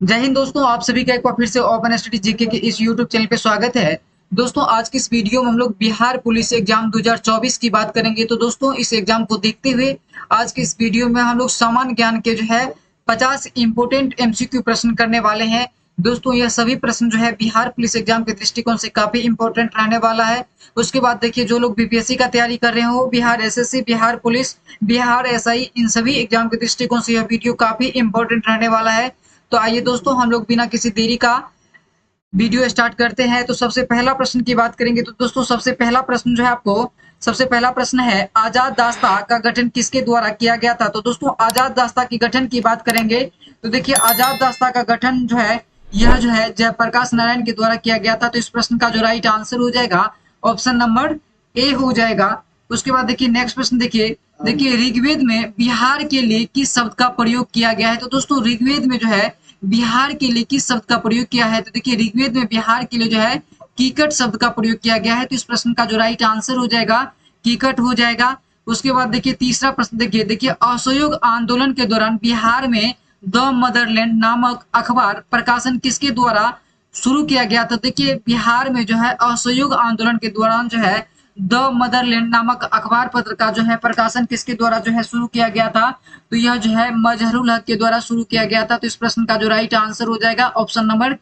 जय हिंद दोस्तों, आप सभी का एक बार फिर से ओपन स्टडी जीके के इस यूट्यूब चैनल पे स्वागत है। दोस्तों, आज की इस वीडियो में हम लोग बिहार पुलिस एग्जाम 2024 की बात करेंगे। तो दोस्तों, इस एग्जाम को देखते हुए आज की इस वीडियो में हम लोग सामान्य ज्ञान के जो है 50 इंपोर्टेंट एमसीक्यू प्रश्न करने वाले हैं। दोस्तों, यह सभी प्रश्न जो है बिहार पुलिस एग्जाम के दृष्टिकोण से काफी इंपॉर्टेंट रहने वाला है। उसके बाद देखिए, जो लोग बीपीएससी का तैयारी कर रहे हो, Bihar SSC, Bihar police, Bihar SI, इन सभी एग्जाम के दृष्टिकोण से यह वीडियो काफी इंपॉर्टेंट रहने वाला है। तो आइए दोस्तों, हम लोग बिना किसी देरी का वीडियो स्टार्ट करते हैं। तो सबसे पहला प्रश्न की बात करेंगे। तो दोस्तों, सबसे पहला प्रश्न जो है आपको सबसे पहला प्रश्न है, आजाद दास्ता का गठन किसके द्वारा किया गया था। तो दोस्तों, आजाद दास्ता की गठन की बात करेंगे तो देखिए, आजाद दास्ता का गठन जो है यह जो है जयप्रकाश नारायण के द्वारा किया गया था। तो इस प्रश्न का जो राइट आंसर हो जाएगा ऑप्शन नंबर ए हो जाएगा। उसके बाद देखिए नेक्स्ट प्रश्न देखिए देखिए ऋग्वेद में बिहार के लिए किस शब्द का प्रयोग किया गया है। तो दोस्तों, ऋग्वेद में जो है बिहार के लिए किस शब्द का प्रयोग किया है। तो देखिए, ऋग्वेद में बिहार के लिए जो है कीकट शब्द का प्रयोग किया गया है। तो इस प्रश्न का जो राइट आंसर हो जाएगा कीकट हो जाएगा। उसके बाद देखिए तीसरा प्रश्न देखिए देखिए असहयोग आंदोलन के दौरान बिहार में द मदरलैंड नामक अखबार प्रकाशन किसके द्वारा शुरू किया गया। तो देखिए, बिहार में जो है असहयोग आंदोलन के दौरान जो है द मदरलैंड नामक अखबार पत्र का जो है प्रकाशन किसके द्वारा जो है शुरू किया गया था। तो यह जो है मजहरुल हक के द्वारा शुरू किया गया था। तो इस प्रश्न का जो राइट आंसर हो जाएगा ऑप्शन नंबर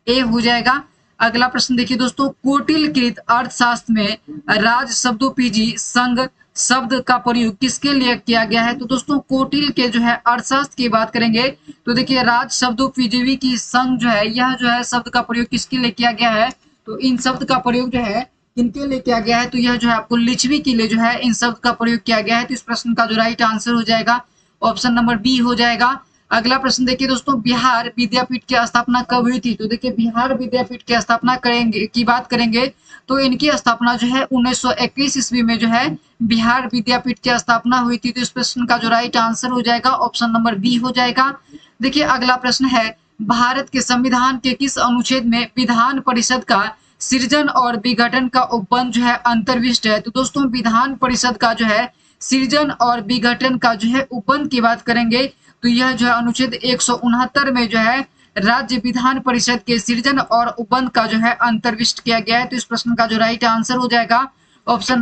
ए हो जाएगा। अगला प्रश्न देखिए दोस्तों, कोटिलकृत अर्थशास्त्र में राज शब्दोपीजी संघ शब्द का प्रयोग किसके लिए किया गया है। तो दोस्तों, कोटिल के जो है अर्थशास्त्र की बात करेंगे तो देखिए, राज शब्दोपीजीवी की संघ जो है यह जो है शब्द का प्रयोग किसके लिए किया गया है। तो इन शब्द का प्रयोग जो है किनके लिए किया गया है। तो यह जो है आपको लिच्छवी के लिए जो है इन शब्द का प्रयोग किया गया है। तो इस प्रश्न का जो राइट आंसर हो जाएगा ऑप्शन नंबर बी हो जाएगा। अगला प्रश्न देखिए दोस्तों, बिहार विद्यापीठ की स्थापना कब हुई थी। तो देखिए, बिहार विद्यापीठ की स्थापना करेंगे की बात करेंगे तो इनकी स्थापना जो है 1921 ईस्वी में जो है बिहार विद्यापीठ की स्थापना हुई थी। तो इस प्रश्न का जो राइट आंसर हो जाएगा ऑप्शन नंबर बी हो जाएगा। देखिए, अगला प्रश्न है, भारत के संविधान के किस अनुच्छेद में विधान परिषद का सृजन और विघटन का उपबंध जो है अंतर्विष्ट है। तो दोस्तों, विधान परिषद का जो है सृजन और विघटन का जो है उपबंध की बात करेंगे तो यह जो है अनुच्छेद 169 में जो है राज्य विधान परिषद के सृजन और उपबंध का जो है अंतर्विष्ट किया गया है। तो इस प्रश्न का जो राइट आंसर हो जाएगा ऑप्शन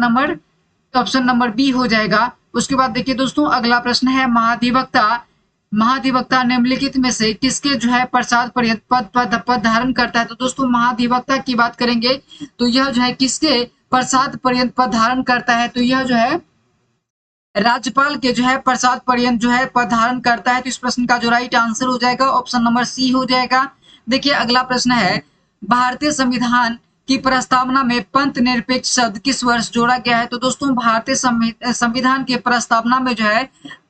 नंबर बी हो जाएगा। उसके बाद देखिए दोस्तों, अगला प्रश्न है, महाधिवक्ता महाधिवक्ता निम्नलिखित में से किसके जो है प्रसाद पर्यंत पद धारण करता है। तो दोस्तों, महाधिवक्ता की बात करेंगे तो यह जो है किसके प्रसाद पर्यंत पद धारण करता है। तो यह जो है राज्यपाल के जो है प्रसाद पर्यंत जो है पद धारण करता है। तो इस प्रश्न का जो राइट आंसर हो जाएगा ऑप्शन नंबर सी हो जाएगा। देखिए, अगला प्रश्न है, भारतीय संविधान की प्रस्तावना में पंथ निरपेक्ष शब्द किस वर्ष जोड़ा गया है। तो दोस्तों, भारतीय संविधान के प्रस्तावना में जो है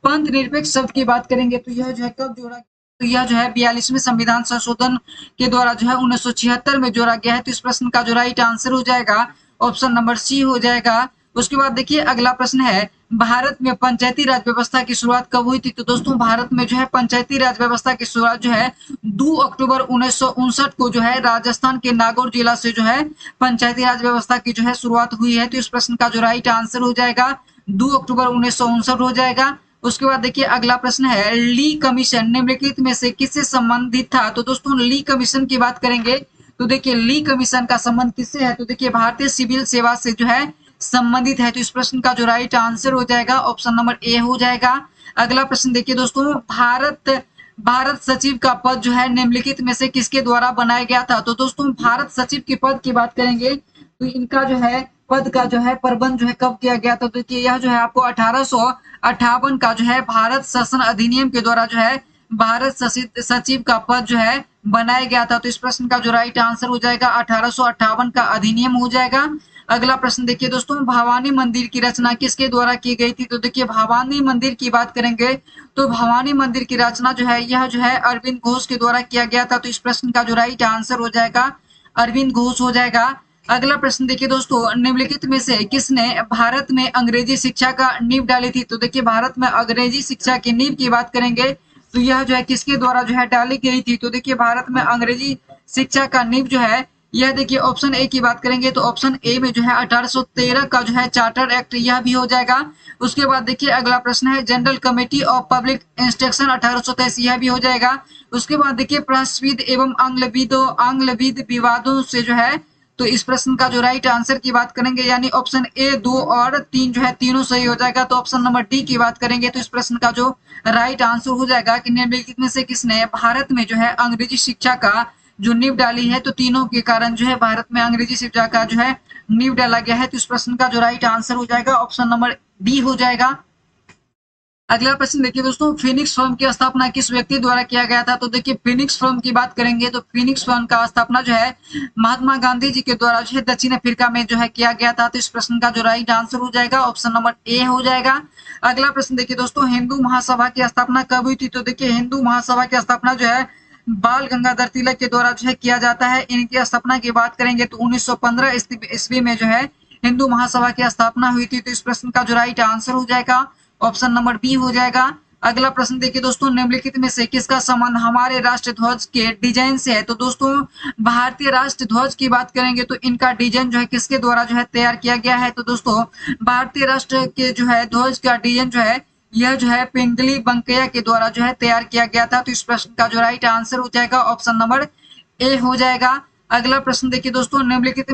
पंथ निरपेक्ष शब्द की बात करेंगे तो यह जो है कब जोड़ा गया। तो यह जो है 42वें संविधान संशोधन के द्वारा जो है 1976 में जोड़ा गया है। तो इस प्रश्न का जो राइट आंसर हो जाएगा ऑप्शन नंबर सी हो जाएगा। उसके बाद देखिए, अगला प्रश्न है, भारत में पंचायती राज व्यवस्था की शुरुआत कब हुई थी। तो दोस्तों, भारत में जो है पंचायती राज व्यवस्था की शुरुआत जो है 2 अक्टूबर 1959 को जो है राजस्थान के नागौर जिला से जो है पंचायती राज व्यवस्था की जो है शुरुआत हुई है। तो इस प्रश्न का जो राइट आंसर हो जाएगा 2 अक्टूबर 1959 हो जाएगा। उसके बाद देखिए, अगला प्रश्न है, ली कमीशन निम्नलिखित में से किससे संबंधित था। तो दोस्तों, ली कमीशन की बात करेंगे तो देखिए, ली कमीशन का संबंध किससे है। तो देखिए, भारतीय सिविल सेवा से जो है संबंधित है। तो इस प्रश्न का जो राइट आंसर हो जाएगा ऑप्शन नंबर ए हो जाएगा। अगला प्रश्न देखिए दोस्तों, भारत सचिव का पद जो है निम्नलिखित में से किसके द्वारा बनाया गया था। तो दोस्तों, भारत सचिव के पद की बात करेंगे तो इनका जो है पद का जो है प्रबंध जो है कब किया गया था। तो देखिए, यह जो है आपको 1858 का जो है भारत शासन अधिनियम के द्वारा जो है भारत सचिव का पद जो है बनाया गया था। तो इस प्रश्न का जो राइट आंसर हो जाएगा 1858 का अधिनियम हो जाएगा। अगला प्रश्न देखिए दोस्तों, भवानी मंदिर की रचना किसके द्वारा की गई थी। तो देखिए, भवानी मंदिर की बात करेंगे तो भवानी मंदिर की रचना जो है यह जो है अरविंद घोष के द्वारा किया गया था। तो इस प्रश्न का जो राइट आंसर हो जाएगा अरविंद घोष हो जाएगा। अगला प्रश्न देखिए दोस्तों, निम्नलिखित में से किसने भारत में अंग्रेजी शिक्षा का नींव डाली थी। तो देखिए, भारत में अंग्रेजी शिक्षा की नींव की बात करेंगे तो यह जो है किसके द्वारा जो है डाली गई थी। तो देखिए, भारत में अंग्रेजी शिक्षा का नींव जो है यह देखिए ऑप्शन ए की बात करेंगे तो ऑप्शन ए में जो है 1813 का जो है चार्टर एक्ट यह भी हो जाएगा। उसके बाद देखिए अगला प्रश्न है general committee of public instruction 1823 यह भी हो जाएगा। उसके बाद देखिए प्रश्नविद एवं आंग्लविद विवादों से जो है, तो इस प्रश्न का जो राइट आंसर की बात करेंगे यानी ऑप्शन ए 2 और 3 जो है तीनों सही हो जाएगा। तो ऑप्शन नंबर डी की बात करेंगे तो इस प्रश्न का जो राइट आंसर हो जाएगा कि निम्नलिखित में से किसने भारत में जो है अंग्रेजी शिक्षा का जो नींव डाली है, तो तीनों के कारण जो है भारत में अंग्रेजी शिक्षा का जो है नींव डाला गया है। तो इस प्रश्न का जो राइट आंसर हो जाएगा ऑप्शन नंबर डी हो जाएगा। अगला प्रश्न देखिए दोस्तों, फिनिक्स फर्म की स्थापना किस व्यक्ति द्वारा किया गया था? तो देखिए फिनिक्स फर्म की बात करेंगे तो फिनिक्स फर्म का स्थापना जो है महात्मा गांधी जी के द्वारा जो है दक्षिण अफ्रीका में जो है किया गया था। तो इस प्रश्न का जो राइट आंसर हो जाएगा ऑप्शन नंबर ए हो जाएगा। अगला प्रश्न देखिए दोस्तों, हिंदू महासभा की स्थापना कब हुई थी? तो देखिए हिंदू महासभा की स्थापना जो है बाल गंगाधर तिलक के द्वारा जो है किया जाता है। इनकी स्थापना की बात करेंगे तो 1915 ईस्वी में जो है हिंदू महासभा की स्थापना हुई थी। तो इस प्रश्न का जो राइट आंसर हो जाएगा ऑप्शन नंबर बी हो जाएगा। अगला प्रश्न देखिए दोस्तों, निम्नलिखित में से किसका संबंध हमारे राष्ट्र ध्वज के डिजाइन से है? तो दोस्तों भारतीय राष्ट्र ध्वज की बात करेंगे तो इनका डिजाइन जो है किसके द्वारा जो है तैयार किया गया है? तो दोस्तों भारतीय राष्ट्र के जो है ध्वज का डिजाइन जो है यह जो है पिंगली बंकैया के द्वारा जो है तैयार किया गया था। तो इस प्रश्न का जो राइट आंसर हो जाएगा ऑप्शन नंबर ए हो जाएगा। अगला प्रश्न देखिए दोस्तों, निम्नलिखित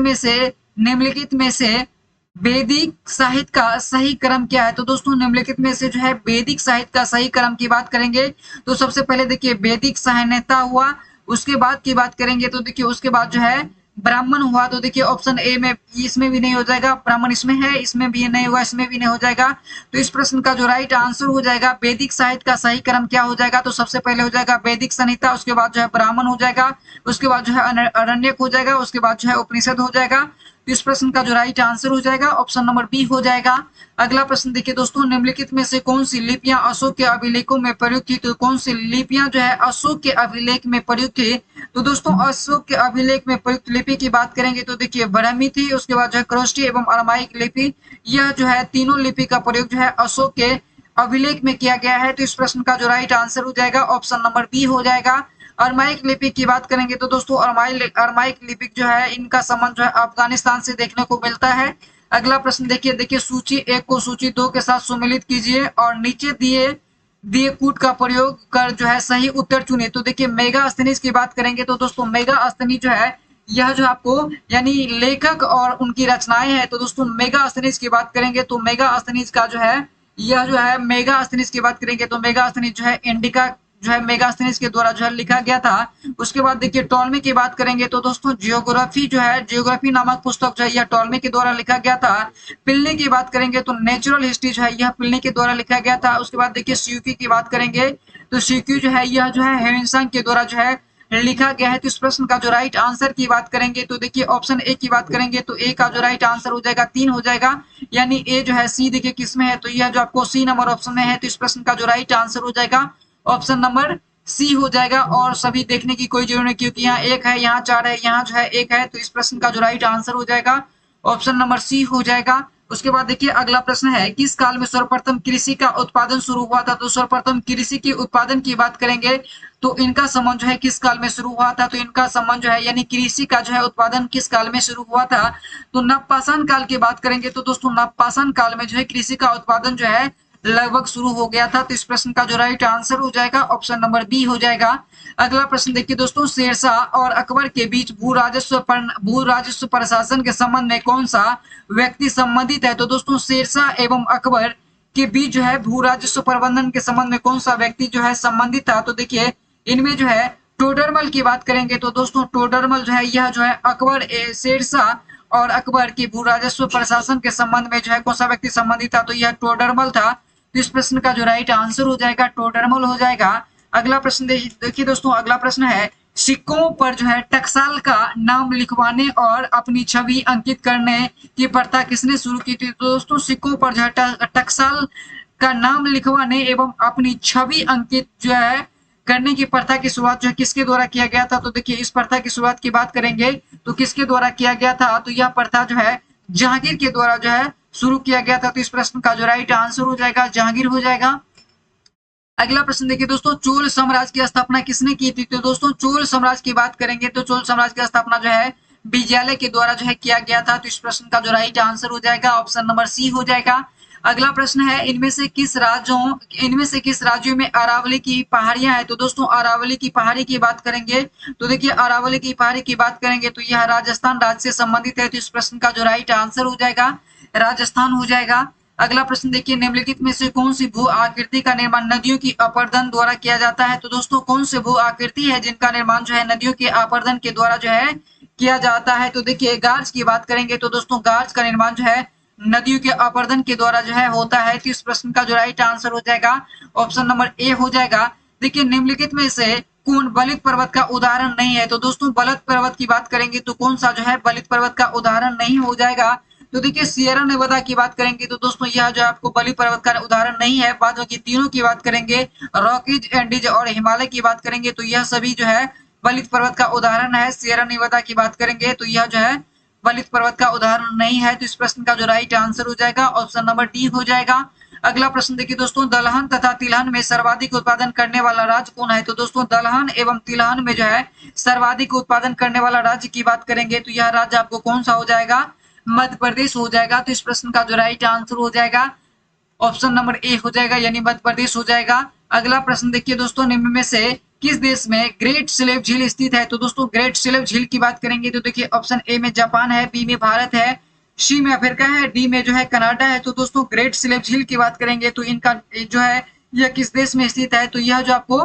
में से वैदिक साहित्य का सही क्रम क्या है? तो दोस्तों निम्नलिखित में से जो है वैदिक साहित्य का सही क्रम की बात करेंगे तो सबसे पहले देखिए वैदिक साहित्य हुआ, उसके बाद की बात करेंगे तो देखिए उसके बाद जो है ब्राह्मण हुआ। तो देखिए ऑप्शन ए में इसमें भी नहीं हो जाएगा, ब्राह्मण इसमें है, इसमें भी नहीं हुआ, इसमें भी नहीं हो जाएगा। तो इस प्रश्न का जो राइट आंसर हो जाएगा वैदिक साहित्य का सही क्रम क्या हो जाएगा? तो सबसे पहले हो जाएगा वैदिक संहिता, उसके बाद जो है ब्राह्मण हो जाएगा, उसके बाद जो है अरण्यक हो जाएगा, उसके बाद जो है उपनिषद हो जाएगा। तो इस प्रश्न का जो राइट आंसर हो जाएगा ऑप्शन नंबर बी हो जाएगा। अगला प्रश्न देखिए दोस्तों, निम्नलिखित में से कौन सी लिपियां अशोक के अभिलेखों में प्रयुक्त थी? तो कौन सी लिपियां जो है अशोक के अभिलेख में प्रयुक्त थी? तो दोस्तों अशोक के अभिलेख में प्रयुक्त लिपि की बात करेंगे तो देखिए ब्राह्मी थी, उसके बाद जो है क्रॉस्टी एवं अरामाइक लिपि, यह जो है तीनों लिपि का प्रयोग जो है अशोक के अभिलेख में किया गया है। तो इस प्रश्न का जो राइट आंसर हो जाएगा ऑप्शन नंबर बी हो जाएगा। अरमाइक लिपि की बात करेंगे तो दोस्तों अरमाइक लिपि जो है इनका संबंध जो है अफगानिस्तान से देखने को मिलता है। अगला प्रश्न देखिए सूची 1 को सूची 2 के साथ सम्मिलित कीजिए और नीचे दिए कूट का प्रयोग कर जो है सही उत्तर चुने। तो देखिए मेगास्थनीज की बात करेंगे तो दोस्तों मेगास्थनी जो है यह जो आपको यानी लेखक और उनकी रचनाएं हैं। तो दोस्तों मेगास्थनीज की बात करेंगे तो मेगास्थनीज का जो है यह जो है मेगास्थनीज की बात करेंगे तो मेगास्थनीज जो है इंडिका जो है मेगास्थनीज के द्वारा जो है लिखा गया था। उसके बाद देखिए टॉलमी की बात करेंगे तो दोस्तों जियोग्राफी नामक पुस्तक जो है यह टॉलमी के द्वारा लिखा गया था। प्लिनी की बात करेंगे तो नेचुरल हिस्ट्री जो है यह प्लिनी के द्वारा लिखा गया था। उसके बाद देखिए सिक्यू की बात करेंगे तो सिक्यू जो है यह जो है ह्वेनसांग के द्वारा जो है लिखा गया है। तो इस प्रश्न का जो राइट आंसर की बात करेंगे तो देखिए ऑप्शन ए की बात करेंगे तो ए का जो राइट आंसर हो जाएगा 3 हो जाएगा, यानी ए जो है सी देखिए किसमें है तो यह जो आपको सी नंबर ऑप्शन में है। तो इस प्रश्न का जो राइट आंसर हो जाएगा ऑप्शन नंबर सी हो जाएगा। और सभी देखने की कोई जरूरत नहीं क्योंकि यहाँ 1 है, यहाँ 4 है, यहाँ जो है 1 है। तो इस प्रश्न का जो राइट आंसर हो जाएगा ऑप्शन नंबर सी हो जाएगा। उसके बाद देखिए अगला प्रश्न है किस काल में सर्वप्रथम कृषि का उत्पादन शुरू हुआ था? तो सर्वप्रथम कृषि के उत्पादन की बात करेंगे तो इनका संबंध जो है किस काल में शुरू हुआ था? तो इनका संबंध जो है यानी कृषि का जो है उत्पादन किस काल में शुरू हुआ था? तो नवपाषाण काल की बात करेंगे तो दोस्तों नवपाषाण काल में जो है कृषि का उत्पादन जो है लगभग शुरू हो गया था। तो इस प्रश्न का जो राइट आंसर हो जाएगा ऑप्शन नंबर बी हो जाएगा। अगला प्रश्न देखिए दोस्तों, शेरशाह और अकबर के बीच भू राजस्व प्रशासन के संबंध में कौन सा व्यक्ति संबंधित है? तो दोस्तों शेरशाह एवं अकबर के बीच जो है भू राजस्व प्रबंधन के संबंध में कौन सा व्यक्ति जो है संबंधित था? तो देखिए इनमें जो है टोडरमल की बात करेंगे तो दोस्तों टोडरमल जो है यह जो है शेरशाह और अकबर की भू राजस्व प्रशासन के संबंध में जो है कौन सा व्यक्ति संबंधित था? तो यह टोडरमल था। तो इस प्रश्न का जो राइट आंसर हो जाएगा टोडरमल हो जाएगा। अगला प्रश्न देखिए दोस्तों, अगला प्रश्न है सिक्कों पर जो है टकसाल का नाम लिखवाने और अपनी छवि अंकित करने की प्रथा किसने शुरू की थी? तो दोस्तों सिक्कों पर जो है टकसाल का नाम लिखवाने एवं अपनी छवि अंकित जो है करने की प्रथा की शुरुआत जो है किसके द्वारा किया गया था? तो देखिए इस प्रथा की शुरुआत की बात करेंगे तो किसके द्वारा किया गया था? तो यह प्रथा जो है जहांगीर के द्वारा जो है शुरू किया गया था। तो इस प्रश्न का जो राइट आंसर हो जाएगा जहांगीर हो जाएगा। अगला प्रश्न देखिए दोस्तों, चोल साम्राज्य की स्थापना किसने की थी? तो दोस्तों चोल साम्राज्य की बात करेंगे तो चोल साम्राज्य की स्थापना जो है विद्यालय के द्वारा जो है किया गया था। तो इस प्रश्न का जो राइट आंसर हो जाएगा ऑप्शन नंबर सी हो जाएगा। अगला प्रश्न है, इनमें से किस राज्यों में अरावली की पहाड़ियां हैं? तो दोस्तों अरावली की पहाड़ी की बात करेंगे तो देखिए अरावली की पहाड़ी की बात करेंगे तो यह राजस्थान राज्य से संबंधित है। तो इस प्रश्न का जो राइट आंसर हो जाएगा राजस्थान हो जाएगा। अगला प्रश्न देखिए, निम्नलिखित में से कौन सी भू आकृति का निर्माण नदियों की अपर्दन द्वारा किया जाता है? तो दोस्तों कौन सी भू आकृति है जिनका निर्माण जो है नदियों के अपर्दन के द्वारा जो है किया जाता है? तो देखिए गार्ज की बात करेंगे तो दोस्तों गार्ज का निर्माण जो है नदियों के अपर्दन के द्वारा जो है होता है। तो इस प्रश्न का जो राइट आंसर हो जाएगा ऑप्शन नंबर ए हो जाएगा। देखिए निम्नलिखित में से कौन बलित पर्वत का उदाहरण नहीं है? तो दोस्तों बलित पर्वत की बात करेंगे तो कौन सा जो है बलित पर्वत का उदाहरण नहीं हो जाएगा? तो देखिए सियरा नेवादा की बात करेंगे तो दोस्तों यह जो आपको बलित पर्वत का उदाहरण नहीं है। बाद बाकी तीनों की बात करेंगे, रॉकीज, एंडीज और हिमालय की बात करेंगे तो यह सभी जो है बलित पर्वत का उदाहरण है। सियरा नेवादा की बात करेंगे तो यह जो है बलित पर्वत का उदाहरण नहीं है। तो इस प्रश्न का जो राइट आंसर हो जाएगा ऑप्शन नंबर डी हो जाएगा। अगला प्रश्न देखिए दोस्तों, दलहन तथा तिलहन में सर्वाधिक उत्पादन करने वाला राज्य कौन है? तो दोस्तों दलहन एवं तिलहन में जो है सर्वाधिक उत्पादन करने वाला राज्य की बात करेंगे तो यह राज्य आपको कौन सा हो जाएगा? मध्य प्रदेश हो जाएगा। तो इस प्रश्न का जो राइट आंसर हो जाएगा ऑप्शन नंबर ए हो जाएगा, यानी मध्य प्रदेश हो जाएगा। अगला प्रश्न देखिए दोस्तों, निम्न में से किस देश में ग्रेट स्लेव झील स्थित है? तो दोस्तों ग्रेट स्लेव झील की बात करेंगे तो देखिए ऑप्शन ए में जापान है, बी में भारत है, सी में अफ्रीका है, डी में जो है कनाडा है। तो दोस्तों ग्रेट स्लेव झील की बात करेंगे तो इनका जो है यह किस देश में स्थित है? तो यह जो आपको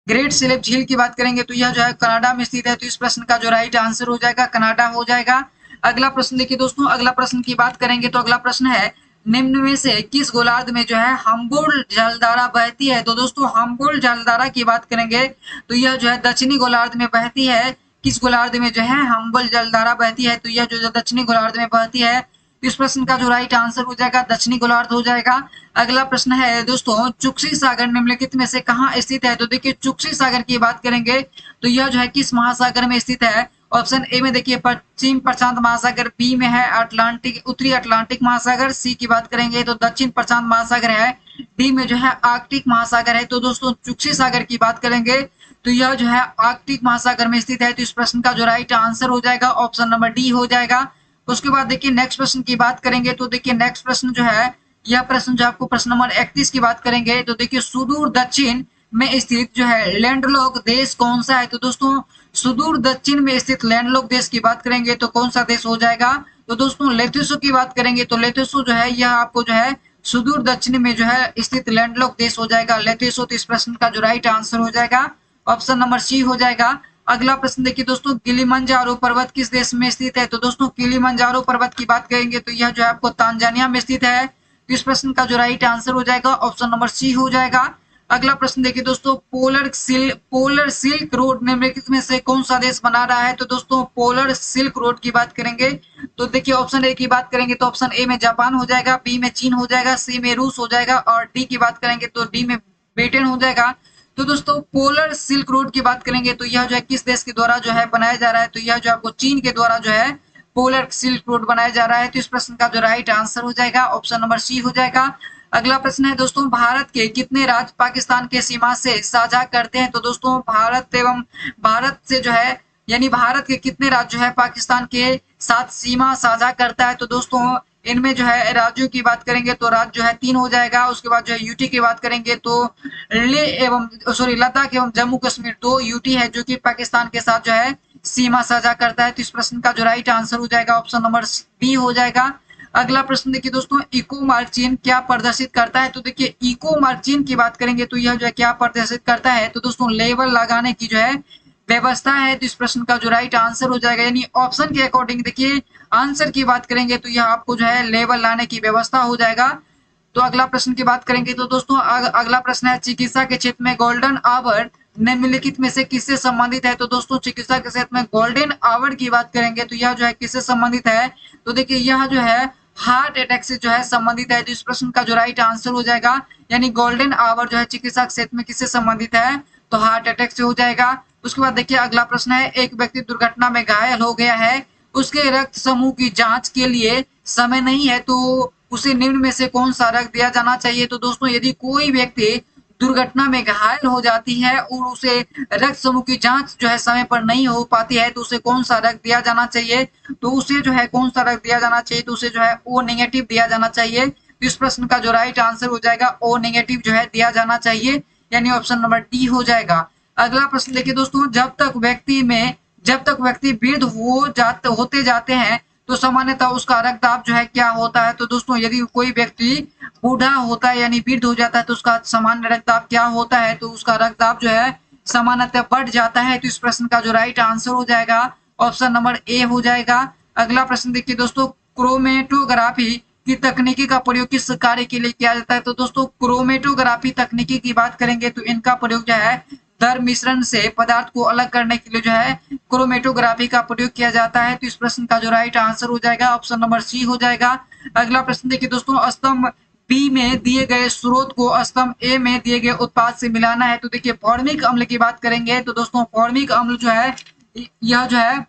ग्रेट स्लेव झील की बात करेंगे तो यह जो है कनाडा में स्थित है। तो इस प्रश्न का जो राइट आंसर हो जाएगा कनाडा हो जाएगा। अगला प्रश्न देखिए दोस्तों, अगला प्रश्न की बात करेंगे तो अगला प्रश्न है, निम्न में से किस गोलार्ध में जो है हम्बोल्ट जलधारा बहती है? तो दोस्तों हम्बोल्ट जलधारा की बात करेंगे तो यह जो है दक्षिणी गोलार्ध में बहती है। किस गोलार्ध में जो है हम्बोल्ट जलधारा बहती है? तो यह जो दक्षिणी गोलार्ध में बहती है। इस प्रश्न का जो राइट आंसर हो जाएगा दक्षिणी गोलार्ध हो जाएगा। अगला प्रश्न है दोस्तों, चुक्सी सागर निम्नलिखित में से कहाँ स्थित है? तो देखिए चुक्सी सागर की बात करेंगे तो यह जो है किस महासागर में स्थित है? ऑप्शन ए में देखिए पश्चिम प्रशांत महासागर, बी में है अटलांटिक उत्तरी अटलांटिक महासागर, सी की बात करेंगे तो दक्षिण प्रशांत महासागर है, डी में जो है आर्कटिक महासागर है। तो दोस्तों चुक्सी सागर की बात करेंगे तो यह जो है आर्कटिक महासागर में स्थित है। तो इस प्रश्न का जो राइट आंसर हो जाएगा ऑप्शन नंबर डी हो जाएगा। उसके बाद देखिए नेक्स्ट प्रश्न की बात करेंगे तो देखिए नेक्स्ट प्रश्न जो है यह प्रश्न जो आपको प्रश्न नंबर 31 की बात करेंगे तो देखिए सुदूर दक्षिण में स्थित जो है लैंडलॉक देश कौन सा है? तो दोस्तों सुदूर दक्षिण में स्थित लैंडलॉक देश की बात करेंगे तो कौन सा देश हो जाएगा? तो दोस्तों लेथुसो की बात करेंगे तो लेथुसो जो है यह आपको जो है सुदूर दक्षिण में जो है स्थित लैंडलॉक देश हो जाएगा लेथुसो। तो इस प्रश्न का जो राइट आंसर हो जाएगा ऑप्शन नंबर सी हो जाएगा। अगला प्रश्न देखिए दोस्तों, किलिमंजारो पर्वत किस देश में स्थित है? तो दोस्तों किलिमंजारो पर्वत की बात करेंगे तो यह जो है आपको तांजानिया में स्थित है। तो इस प्रश्न का जो राइट आंसर हो जाएगा ऑप्शन नंबर सी हो जाएगा। अगला प्रश्न देखिए दोस्तों, पोलर सिल्क रोड निम्नलिखित में से कौन सा देश बना रहा है? तो दोस्तों पोलर सिल्क रोड की बात करेंगे तो देखिए ऑप्शन ए की बात करेंगे तो ऑप्शन ए में जापान हो जाएगा, बी में चीन हो जाएगा, सी में रूस हो जाएगा और डी की बात करेंगे तो डी में ब्रिटेन हो जाएगा। तो दोस्तों पोलर सिल्क रोड की बात करेंगे तो यह जो है किस देश के द्वारा जो है बनाया जा रहा है? तो यह जो आपको चीन के द्वारा जो है पोलर सिल्क रोड बनाया जा रहा है। तो इस प्रश्न का जो राइट आंसर हो जाएगा ऑप्शन नंबर सी हो जाएगा। अगला प्रश्न है दोस्तों, भारत के कितने राज्य पाकिस्तान के सीमा से साझा करते हैं? तो दोस्तों भारत से जो है यानी भारत के कितने राज्य जो है पाकिस्तान के साथ सीमा साझा करता है? तो दोस्तों इनमें जो है राज्यों की बात करेंगे तो राज्य जो है 3 हो जाएगा। उसके बाद जो है यूटी की बात करेंगे तो लद्दाख एवं जम्मू कश्मीर 2 यूटी है जो कि पाकिस्तान के साथ जो है सीमा साझा करता है। तो इस प्रश्न का जो राइट आंसर हो जाएगा ऑप्शन नंबर बी हो जाएगा। अगला प्रश्न देखिए दोस्तों, इको मार्चिन क्या प्रदर्शित करता है? तो देखिए इको मार्चिन की बात करेंगे तो यह जो है क्या प्रदर्शित करता है? तो दोस्तों लेवल लगाने की जो है व्यवस्था है। तो इस प्रश्न का जो राइट आंसर हो जाएगा यानी ऑप्शन के अकॉर्डिंग देखिए आंसर की बात करेंगे तो यह आपको जो है लेवल लाने की व्यवस्था हो जाएगा। तो अगला प्रश्न की बात करेंगे तो दोस्तों अगला प्रश्न है, चिकित्सा के क्षेत्र में गोल्डन आवर निम्नलिखित में से किससे संबंधित है? तो दोस्तों चिकित्सा के क्षेत्र में गोल्डन आवर की बात करेंगे तो यह जो है किससे संबंधित है? तो देखिए यह जो है हार्ट अटैक से जो है संबंधित है। तो इस प्रश्न का जो राइट आंसर हो जाएगा यानी गोल्डन आवर जो है चिकित्सा क्षेत्र में किससे संबंधित है? तो हार्ट अटैक से हो जाएगा। उसके बाद देखिए अगला प्रश्न है, एक व्यक्ति दुर्घटना में घायल हो गया है, उसके रक्त समूह की जांच के लिए समय नहीं है तो उसे निम्न में से कौन सा रक्त दिया जाना चाहिए? तो दोस्तों यदि कोई व्यक्ति दुर्घटना में घायल हो जाती है और उसे रक्त समूह की जांच जो है समय पर नहीं हो पाती है, तो उसे कौन सा रक्त दिया जाना चाहिए? तो उसे जो है कौन सा रक्त दिया जाना चाहिए? तो उसे जो है ओ नेगेटिव दिया जाना चाहिए। तो इस प्रश्न का जो राइट आंसर हो जाएगा ओ नेगेटिव जो है दिया जाना चाहिए, यानी ऑप्शन नंबर डी हो जाएगा। अगला प्रश्न देखिए दोस्तों, जब तक व्यक्ति वृद्ध होते जाते हैं तो सामान्यतः उसका रक्तदाब जो है क्या होता है? तो दोस्तों यदि कोई व्यक्ति बूढ़ा होता है यानी वृद्ध हो जाता है तो उसका सामान्य रक्तदाब क्या होता है? तो उसका रक्तदाब जो है सामान्यतः बढ़ जाता है। तो इस प्रश्न का जो राइट आंसर हो जाएगा ऑप्शन नंबर ए हो जाएगा। अगला प्रश्न देखिए दोस्तों, क्रोमेटोग्राफी की तकनीकी का प्रयोग किस कार्य के लिए किया जाता है? तो दोस्तों क्रोमेटोग्राफी तकनीकी की बात करेंगे तो इनका प्रयोग जो है दर मिश्रण से पदार्थ को अलग करने के लिए जो है क्रोमेटोग्राफी का प्रयोग किया जाता है। तो इस प्रश्न का जो राइट आंसर हो जाएगा ऑप्शन नंबर सी हो जाएगा। अगला प्रश्न देखिए दोस्तों, स्तंभ बी में दिए गए स्रोत को स्तंभ ए में दिए गए उत्पाद से मिलाना है। तो देखिए फॉर्मिक अम्ल की बात करेंगे तो दोस्तों फॉर्मिक अम्ल जो है यह जो है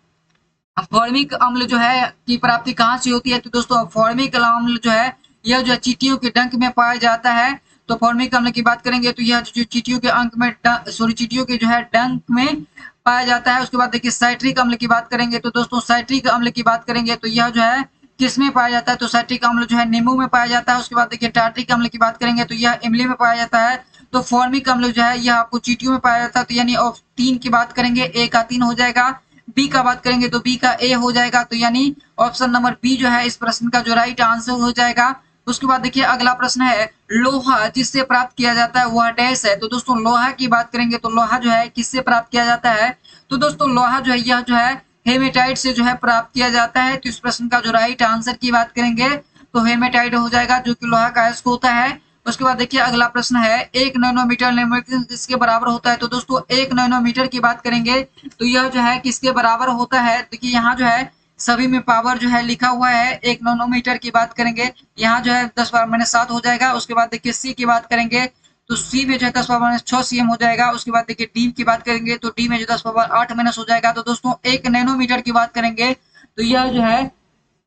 फॉर्मिक अम्ल जो है की प्राप्ति कहाँ से होती है? तो दोस्तों फॉर्मिक अम्ल जो है यह जो है चींटियों के डंक में पाया जाता है। तो फॉर्मिक अम्ल की बात करेंगे तो यह जो चींटियों के अंक में चींटियों के जो है डंक में पाया जाता है। उसके बाद देखिए साइट्रिक अम्ल की बात करेंगे तो दोस्तों साइट्रिक अम्ल की बात करेंगे तो यह जो है किसमें पाया जाता है? तो साइट्रिक अम्ल जो है नींबू में पाया जाता है। उसके बाद देखिए टार्ट्रिक अम्ल की बात करेंगे तो यह इमली में पाया जाता है। तो फॉर्मिक अम्ल जो है यह आपको चींटियों में पाया जाता है। तो यानी तीन की बात करेंगे ए का 3 हो जाएगा, बी का बात करेंगे तो बी का ए हो जाएगा। तो यानी ऑप्शन नंबर बी जो है इस प्रश्न का जो राइट आंसर हो जाएगा। उसके बाद देखिए अगला प्रश्न है, लोहा जिससे प्राप्त किया जाता है वह डैश है। तो दोस्तों लोहा की बात करेंगे तो लोहा जो है किससे प्राप्त किया जाता है? तो दोस्तों लोहा जो है यह जो है हेमेटाइट से जो है प्राप्त किया जाता है। तो इस प्रश्न का जो राइट आंसर की बात करेंगे तो हेमेटाइट हो जाएगा, जो कि लोहा का अयस्क होता है। उसके बाद देखिए अगला प्रश्न है, 1 नैनोमीटर किसके बराबर होता है? तो दोस्तों 1 नैनोमीटर की बात करेंगे तो यह जो है किसके बराबर होता है? देखिए यहाँ जो है सभी में पावर जो है लिखा हुआ है। 1 नैनोमीटर की बात करेंगे यहाँ जो है 10⁻⁷ हो जाएगा। उसके बाद देखिए सी की बात करेंगे तो सी में जो है 10⁻⁶ cm हो जाएगा। उसके बाद देखिए डी की बात करेंगे तो डी में जो 10⁻8 माइनस हो जाएगा। तो दोस्तों 1 नैनोमीटर की बात करेंगे तो यह जो है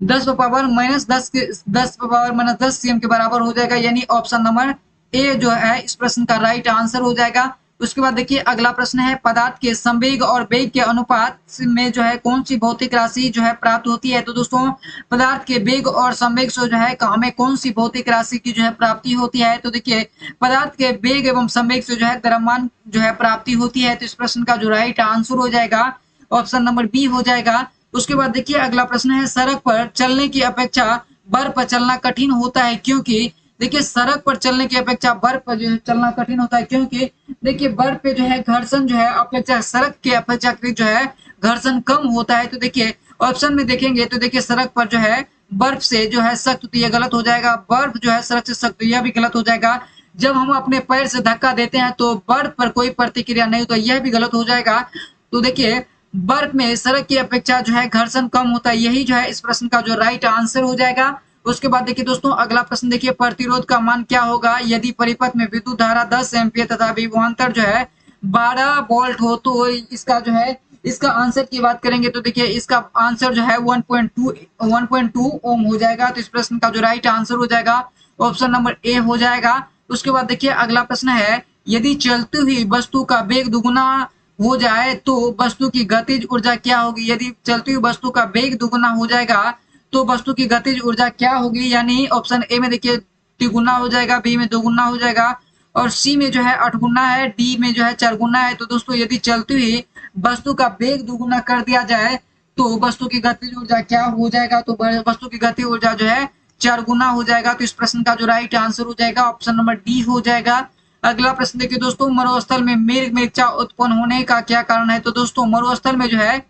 10⁻⁻10 cm के बराबर हो जाएगा, यानी ऑप्शन नंबर ए जो है इस प्रश्न का राइट आंसर हो जाएगा। उसके बाद देखिए अगला प्रश्न है, पदार्थ के संवेग और वेग के अनुपात में जो है कौन सी भौतिक राशि जो है प्राप्त होती है? तो दोस्तों पदार्थ के वेग और संवेग से जो है हमें कौन सी भौतिक राशि की जो है प्राप्ति होती है? तो देखिए पदार्थ के वेग एवं संवेग से जो है द्रव्यमान जो है प्राप्ति होती है। तो इस प्रश्न का जो राइट आंसर हो जाएगा ऑप्शन नंबर बी हो जाएगा। उसके बाद देखिए अगला प्रश्न है, सड़क पर चलने की अपेक्षा बर्फ पर चलना कठिन होता है क्योंकि? देखिए सड़क पर चलने की अपेक्षा बर्फ पर जो है चलना कठिन होता है क्योंकि देखिए बर्फ पे जो है घर्षण जो है अपेक्षा सड़क के अपेक्षाकृत जो है घर्षण कम होता है। तो देखिए ऑप्शन में देखेंगे तो देखिए सड़क पर जो है बर्फ से जो है सख्त तो यह गलत हो जाएगा, बर्फ जो है सड़क से सख्त तो यह भी गलत हो जाएगा। जब हम अपने पैर से धक्का देते हैं तो बर्फ पर कोई प्रतिक्रिया नहीं होता, यह भी गलत हो जाएगा। तो देखिए बर्फ में सड़क की अपेक्षा जो है घर्षण कम होता है, यही जो है इस प्रश्न का जो राइट आंसर हो जाएगा। उसके बाद देखिए दोस्तों अगला प्रश्न देखिए, प्रतिरोध का मान क्या होगा यदि परिपथ में विद्युत धारा 10 एम्पीयर तथा विभवांतर जो है 12 वोल्ट हो? तो इसका जो है इसका आंसर की बात करेंगे तो देखिए इसका आंसर जो है 1.2 ओम हो जाएगा। तो इस प्रश्न का जो राइट आंसर हो जाएगा ऑप्शन नंबर ए हो जाएगा। उसके बाद देखिए अगला प्रश्न है, यदि चलती हुई वस्तु का वेग दुगुना हो जाए तो वस्तु की गतिज ऊर्जा क्या होगी? यदि चलती हुई वस्तु का वेग दुगुना हो जाएगा तो वस्तु की गतिज ऊर्जा क्या होगी? यानी ऑप्शन ए में देखिए तिगुना हो जाएगा, बी में दोगुना हो जाएगा और सी में जो है 8 गुना है, डी में जो है 4 गुना है। तो दोस्तों यदि चलती हुई वस्तु का वेग दुगुना कर दिया जाए तो वस्तु की गतिज ऊर्जा क्या हो जाएगा? तो वस्तु की गति ऊर्जा जो है 4 गुना हो जाएगा। तो इस प्रश्न का जो राइट आंसर हो जाएगा ऑप्शन नंबर डी हो जाएगा। अगला प्रश्न देखिए दोस्तों, मरुस्थल में मृगमरीचिका उत्पन्न होने का क्या कारण है? तो दोस्तों मरुस्थल में जो है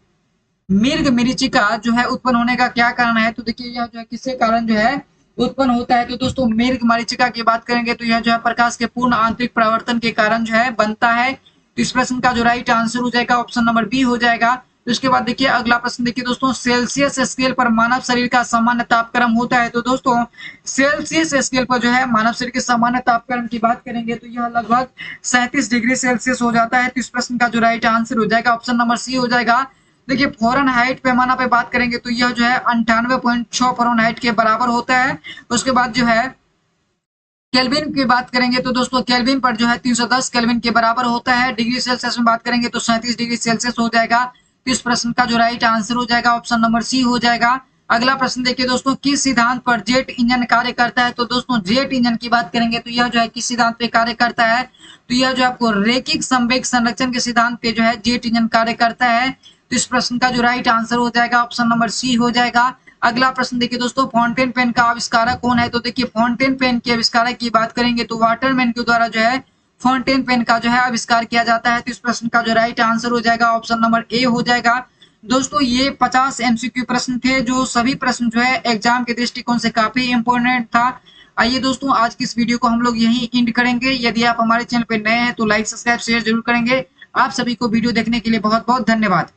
मृगमरीचिका जो है उत्पन्न होने का क्या कारण है? तो देखिए यह जो है किसके कारण जो है उत्पन्न होता है? तो दोस्तों मृगमरीचिका की बात करेंगे तो यह जो है प्रकाश के पूर्ण आंतरिक परावर्तन के कारण जो है बनता है। तो इस प्रश्न का जो राइट आंसर हो जाएगा ऑप्शन नंबर बी हो जाएगा। तो इसके बाद देखिए अगला प्रश्न देखिए दोस्तों, सेल्सियस स्केल पर मानव शरीर का सामान्य तापक्रम होता है। तो दोस्तों सेल्सियस स्केल पर जो है मानव शरीर के सामान्य तापक्रम की बात करेंगे तो यह लगभग 37 डिग्री सेल्सियस हो जाता है। तो इस प्रश्न का जो राइट आंसर हो जाएगा ऑप्शन नंबर सी हो जाएगा। देखिए फ़ारेनहाइट पैमाना पे बात करेंगे तो यह जो है 98.6 फ़ारेनहाइट के बराबर होता है। उसके बाद जो है केल्विन की बात करेंगे तो दोस्तों केल्विन पर जो है 310 केल्विन के बराबर होता है। डिग्री सेल्सियस में बात करेंगे तो 37 डिग्री सेल्सियस हो जाएगा। तो इस प्रश्न का जो राइट आंसर हो जाएगा ऑप्शन नंबर सी हो जाएगा। अगला प्रश्न देखिए दोस्तों, किस सिद्धांत पर जेट इंजन कार्य करता है? तो दोस्तों जेट इंजन की बात करेंगे तो यह जो है किस सिद्धांत पे कार्य करता है? तो यह जो आपको रैखिक संवेग संरक्षण के सिद्धांत पे जो है जेट इंजन कार्य करता है। तो इस प्रश्न का जो राइट आंसर हो जाएगा ऑप्शन नंबर सी हो जाएगा। अगला प्रश्न देखिए दोस्तों, फाउंटेन पेन का आविष्कारक कौन है? तो देखिए फाउंटेन पेन के आविष्कारक की बात करेंगे तो वाटरमैन के द्वारा जो है फाउंटेन पेन का जो है आविष्कार किया जाता है। तो इस प्रश्न का जो राइट आंसर हो जाएगा ऑप्शन नंबर ए हो जाएगा। दोस्तों ये 50 एमसीक्यू प्रश्न थे, जो सभी प्रश्न जो है एग्जाम के दृष्टिकोण से काफी इंपोर्टेंट था। आइए दोस्तों, आज की इस वीडियो को हम लोग यहीं एंड करेंगे। यदि आप हमारे चैनल पर नए हैं तो लाइक सब्सक्राइब शेयर जरूर करेंगे। आप सभी को वीडियो देखने के लिए बहुत बहुत धन्यवाद।